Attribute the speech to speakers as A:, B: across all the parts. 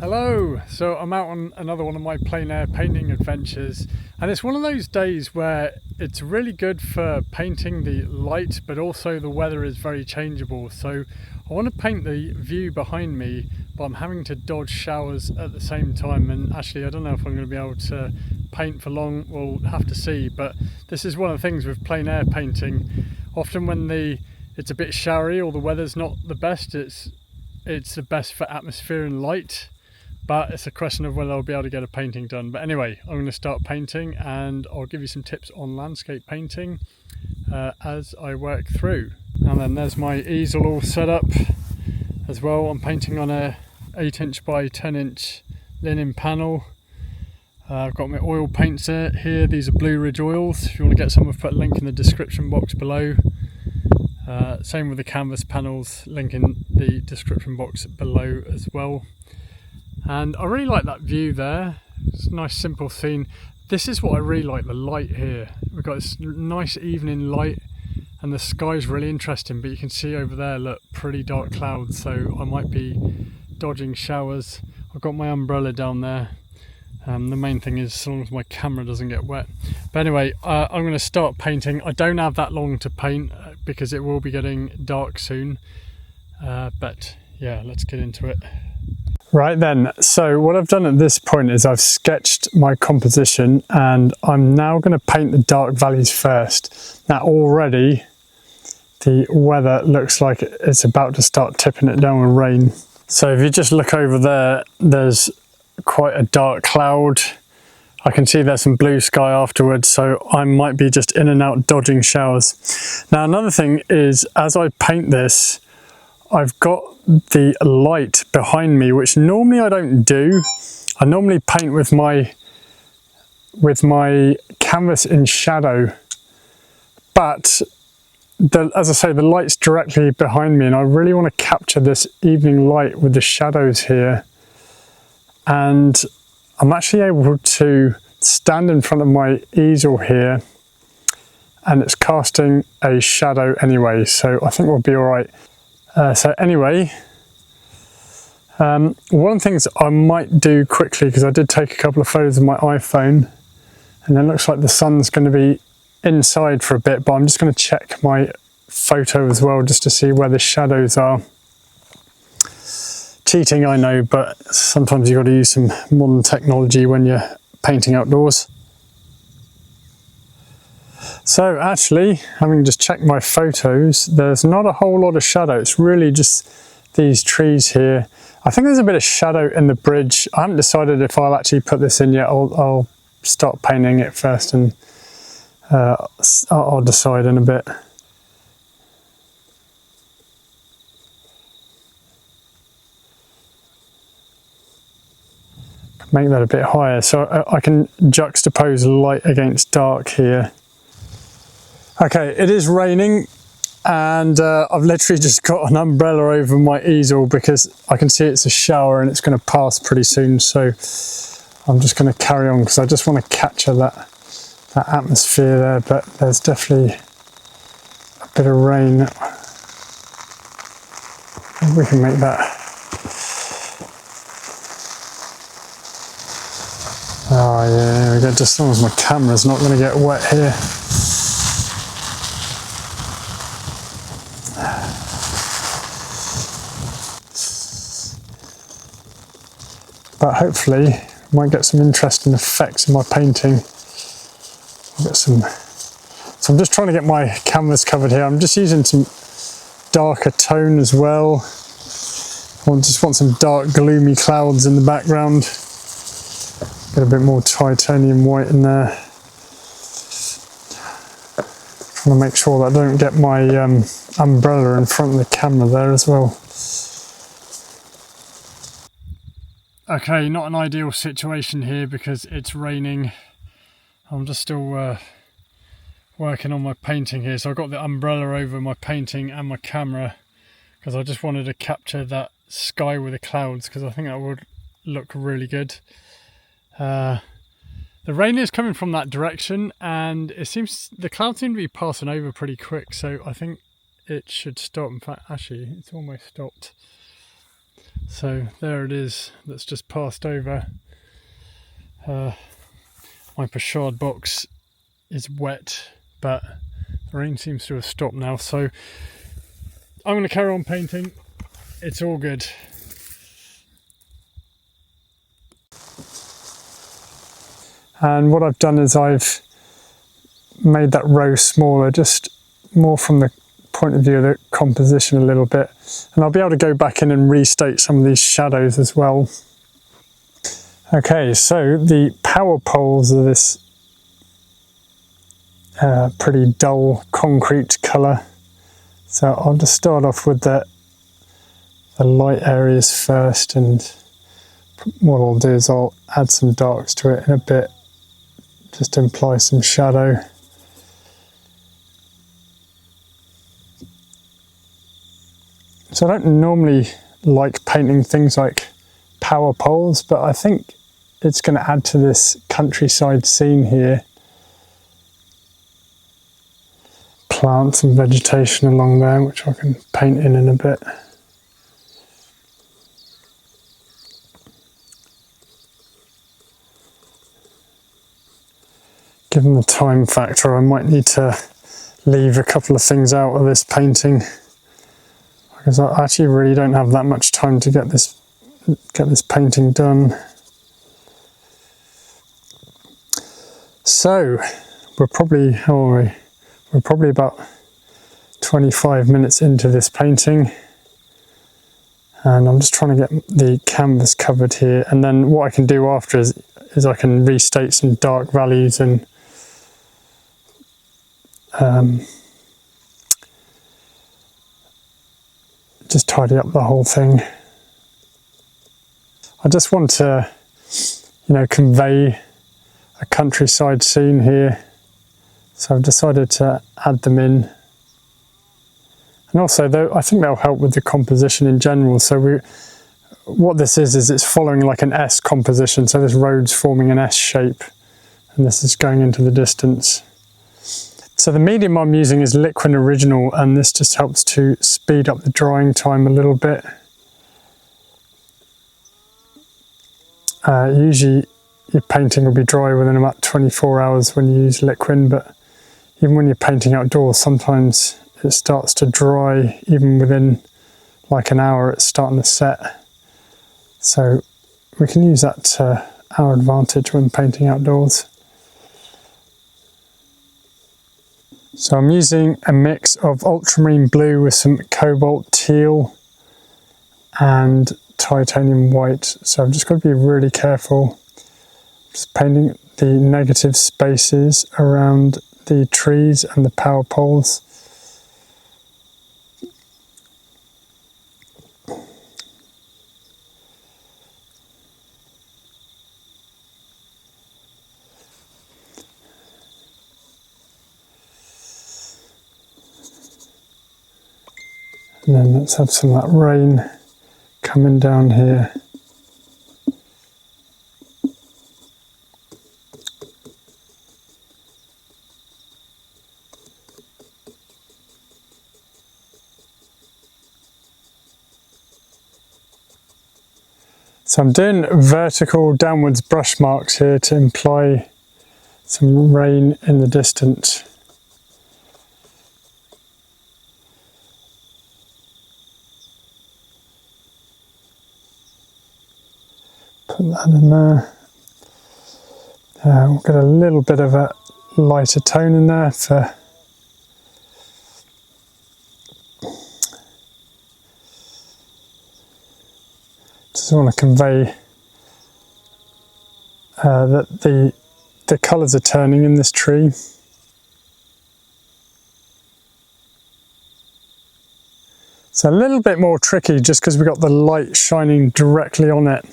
A: Hello! So I'm out on another one of my plein air painting adventures, and it's one of those days where it's really good for painting the light, but also the weather is very changeable. So I want to paint the view behind me, but I'm having to dodge showers at the same time, and actually I don't know if I'm going to be able to paint for long. We'll have to see, but this is one of the things with plein air painting. Often when it's a bit showery or the weather's not the best, it's the best for atmosphere and light. But it's a question of whether I'll be able to get a painting done. But anyway, I'm going to start painting and I'll give you some tips on landscape painting as I work through. And then there's my easel all set up as well. I'm painting on a 8" by 10" linen panel. I've got my oil paints here. These are Blue Ridge oils. If you want to get some, I've put a link in the description box below. Same with the canvas panels, link in the description box below as well. And I really like that view there. It's a nice simple scene. This is what I really like, the light here. We've got this nice evening light and the sky's really interesting, but you can see over there, look, pretty dark clouds, so I might be dodging showers. I've got my umbrella down there. The main thing is as long as my camera doesn't get wet. But anyway, I'm going to start painting. I don't have that long to paint because it will be getting dark soon. But yeah, let's get into it. Right then, so what I've done at this point is I've sketched my composition and I'm now going to paint the dark valleys first. Now already the weather looks like it's about to start tipping it down with rain. So if you just look over there, there's quite a dark cloud. I can see there's some blue sky afterwards, so I might be just in and out dodging showers. Now another thing is, as I paint this, I've got the light behind me, which normally I don't do. I normally paint with my canvas in shadow, but as I say, the light's directly behind me and I really want to capture this evening light with the shadows here. And I'm actually able to stand in front of my easel here and it's casting a shadow anyway, so I think we'll be all right. So anyway, one of the things I might do quickly, because I did take a couple of photos of my iPhone and it looks like the sun's going to be inside for a bit, but I'm just going to check my photo as well just to see where the shadows are. Cheating, I know, but sometimes you've got to use some modern technology when you're painting outdoors. So actually, having just checked my photos, there's not a whole lot of shadow. It's really just these trees here. I think there's a bit of shadow in the bridge. I haven't decided if I'll actually put this in yet. I'll start painting it first and I'll decide in a bit. Make that a bit higher so I can juxtapose light against dark here. Okay, it is raining and I've literally just got an umbrella over my easel because I can see it's a shower and it's going to pass pretty soon, so I'm just going to carry on because I just want to capture that atmosphere there, but there's definitely a bit of rain. Maybe we can make that. Oh yeah, there we go, just as long as my camera's not going to get wet here. But hopefully I might get some interesting effects in my painting. So I'm just trying to get my canvas covered here. I'm just using some darker tone as well. I just want some dark gloomy clouds in the background. Get a bit more titanium white in there. Trying to make sure that I don't get my umbrella in front of the camera there as well. Okay, not an ideal situation here because it's raining. I'm just still working on my painting here. So I've got the umbrella over my painting and my camera because I just wanted to capture that sky with the clouds because I think that would look really good. The rain is coming from that direction and the clouds seem to be passing over pretty quick, so I think it should stop. In fact, actually, it's almost stopped. So there it is, that's just passed over. My pochade box is wet, but the rain seems to have stopped now, so I'm going to carry on painting. It's all good. And what I've done is I've made that row smaller, just more from the point of view of the composition a little bit. And I'll be able to go back in and restate some of these shadows as well. Okay, so the power poles are this pretty dull concrete colour. So I'll just start off with the light areas first, and what I'll do is I'll add some darks to it in a bit, just to imply some shadow. So I don't normally like painting things like power poles, but I think it's going to add to this countryside scene here. Plants and vegetation along there, which I can paint in a bit. Given the time factor, I might need to leave a couple of things out of this painting, because I actually really don't have that much time to get this painting done. So we're probably about 25 minutes into this painting, and I'm just trying to get the canvas covered here, and then what I can do after is I can restate some dark values and just tidy up the whole thing. I just want to, convey a countryside scene here, so I've decided to add them in. And also, I think they'll help with the composition in general. So what this is it's following like an S composition. So this road's forming an S shape, and this is going into the distance. So the medium I'm using is Liquin Original, and this just helps to speed up the drying time a little bit. Usually your painting will be dry within about 24 hours when you use Liquin, but even when you're painting outdoors, sometimes it starts to dry even within like an hour. It's starting to set. So we can use that to our advantage when painting outdoors. So I'm using a mix of ultramarine blue with some cobalt teal and titanium white. So I've just got to be really careful. Just painting the negative spaces around the trees and the power poles. And then let's have some of that rain coming down here. So I'm doing vertical downwards brush marks here to imply some rain in the distance. Put that in there. We'll get a little bit of a lighter tone in there for just want to convey that the colours are turning in this tree. It's a little bit more tricky just because we've got the light shining directly on it.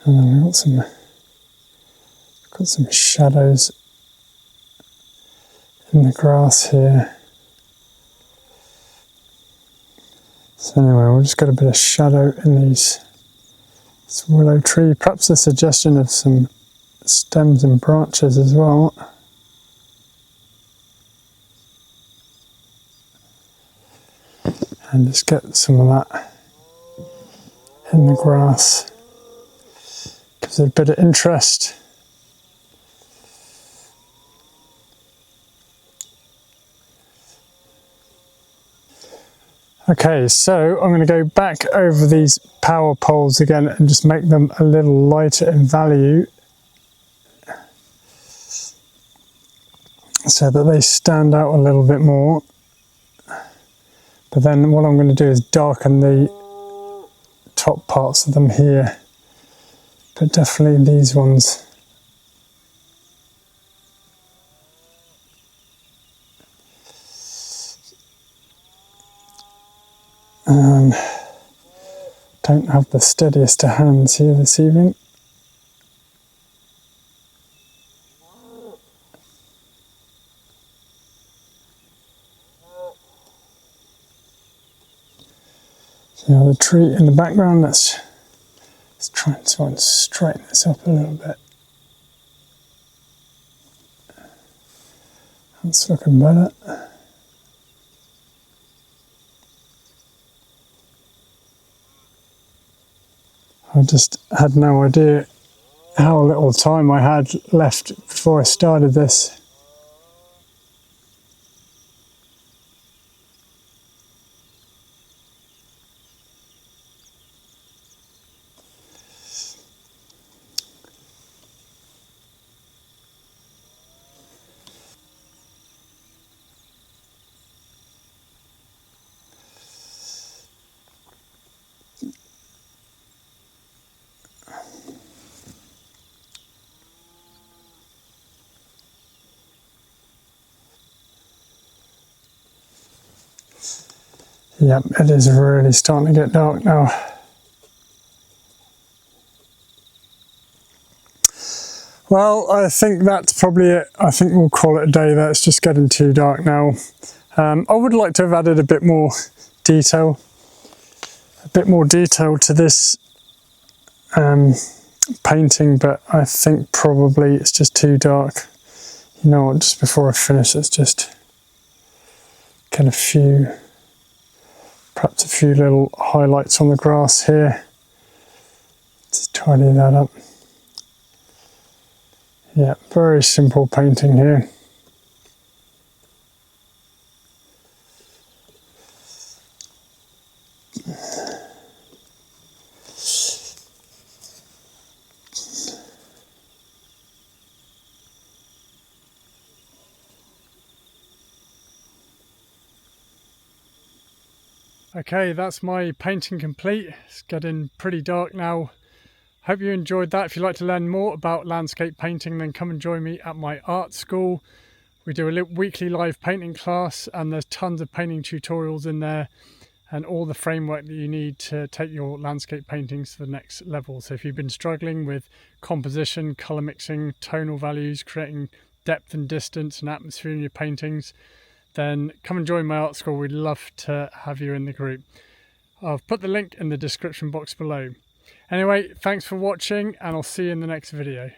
A: And then we've got some shadows in the grass here. So anyway, we'll just get a bit of shadow in this willow tree. Perhaps a suggestion of some stems and branches as well. And just get some of that in the grass. Gives it a bit of interest. Okay, so I'm going to go back over these power poles again and just make them a little lighter in value so that they stand out a little bit more. But then what I'm going to do is darken the top parts of them here, but definitely these ones. Don't have the steadiest of hands here this evening. So the tree in the background, let's try and straighten this up a little bit. That's looking better. I just had no idea how little time I had left before I started this. Yep, it is really starting to get dark now. Well, I think that's probably it. I think we'll call it a day there. It's just getting too dark now. I would like to have added a bit more detail to this painting, but I think probably it's just too dark. You know what, just before I finish, let's just get perhaps a few little highlights on the grass here. Just tidy that up. Yeah, very simple painting here. Okay, that's my painting complete. It's getting pretty dark now. Hope you enjoyed that. If you'd like to learn more about landscape painting, then come and join me at my art school. We do a weekly live painting class, and there's tons of painting tutorials in there and all the framework that you need to take your landscape paintings to the next level. So if you've been struggling with composition, colour mixing, tonal values, creating depth and distance and atmosphere in your paintings, then come and join my art school. We'd love to have you in the group. I've put the link in the description box below. Anyway, thanks for watching, and I'll see you in the next video.